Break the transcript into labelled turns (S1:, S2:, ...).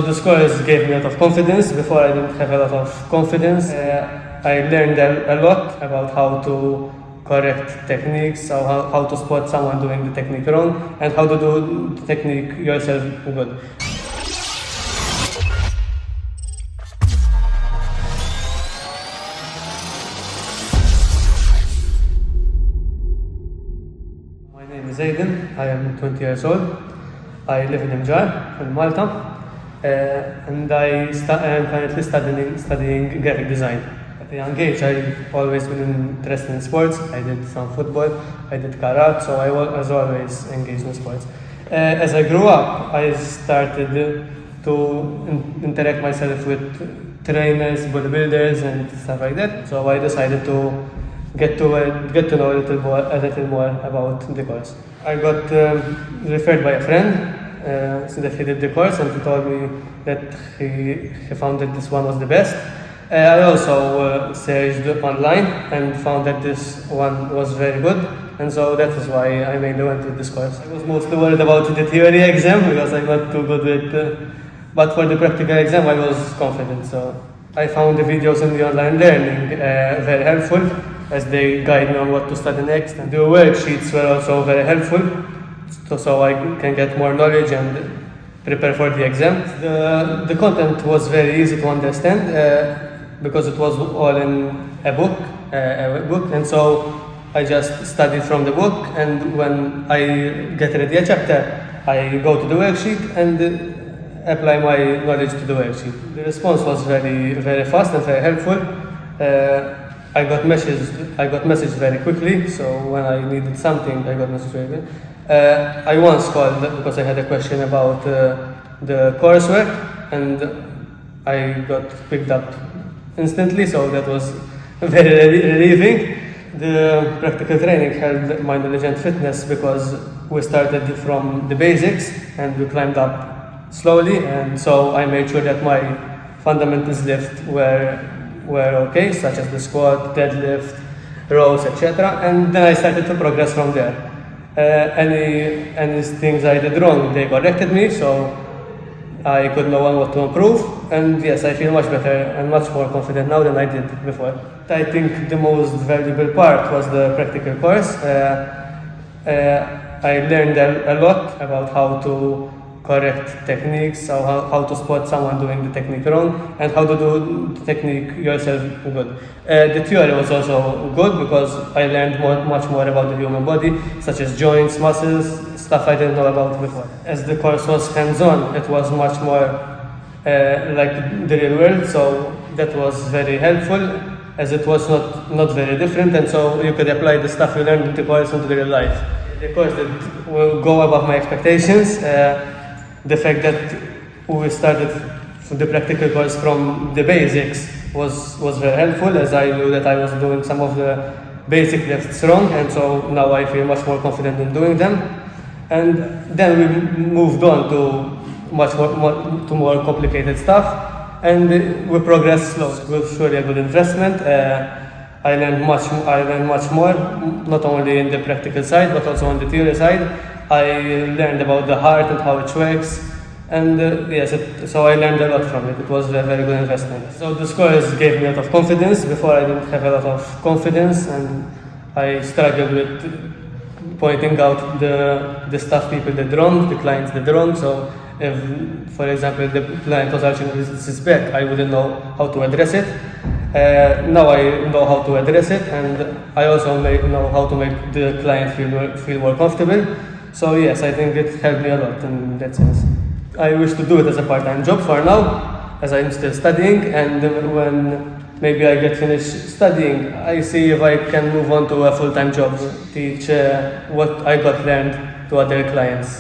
S1: The scores gave me a lot of confidence. Before I didn't have a lot of confidence. I learned a lot about how to correct techniques, how to spot someone doing the technique wrong, and how to do the technique yourself good. My name is Aiden. I am 20 years old. I live in Mgarr, in Malta, and I am currently studying graphic design. At a young age, I've always been interested in sports. I did some football, I did karate, so I was always engaged in sports. As I grew up, I started to interact myself with trainers, bodybuilders, and stuff like that. So I decided to get to know a little more about the course. I got referred by a friend. So that he did the course, and he told me that he found that this one was the best. I also searched online and found that this one was very good, and so that is why I mainly went with this course. I was mostly worried about the theory exam because I'm not too good with but for the practical exam I was confident. So I found the videos in the online learning very helpful, as they guide me on what to study next, and the worksheets were also very helpful, so I can get more knowledge and prepare for the exam. The content was very easy to understand because it was all in a book, and so I just studied from the book, and when I get ready a chapter, I go to the worksheet and apply my knowledge to the worksheet. The response was very, very fast and very helpful. I got messaged very quickly, so when I needed something, I got messaged very quickly. I once called because I had a question about the coursework, and I got picked up instantly, so that was very relieving. The practical training helped my knowledge and fitness because we started from the basics and we climbed up slowly, and so I made sure that my fundamentals lift were okay, such as the squat, deadlift, rows, etc. And then I started to progress from there. Any things I did wrong, they corrected me, so I could know on what to improve. And yes, I feel much better and much more confident now than I did before. I think the most valuable part was the practical course. I learned a lot about how to correct techniques, how to spot someone doing the technique wrong, and how to do the technique yourself good. The theory was also good because I learned much more about the human body, such as joints, muscles, stuff I didn't know about before. As the course was hands-on, it was much more like the real world, so that was very helpful, as it was not very different, and so you could apply the stuff you learned in the course into the real life. The course that will go above my expectations. The fact that we started the practical course from the basics was very helpful, as I knew that I was doing some of the basic lifts wrong, and so now I feel much more confident in doing them. And then we moved on to more complicated stuff, and we progressed slowly. It was surely a good investment. I learned much more, not only in the practical side, but also on the theory side. I learned about the heart and how it works, and so I learned a lot from it. It was a very good investment. So the scores gave me a lot of confidence. Before I didn't have a lot of confidence, and I struggled with pointing out the stuff people did wrong, the clients did wrong. So if, for example, the client was arching his back, I wouldn't know how to address it. Now I know how to address it, and I also know how to make the client feel more comfortable. So yes, I think it helped me a lot in that sense. I wish to do it as a part-time job for now, as I'm still studying, and when maybe I get finished studying, I see if I can move on to a full-time job, teach what I got learned to other clients.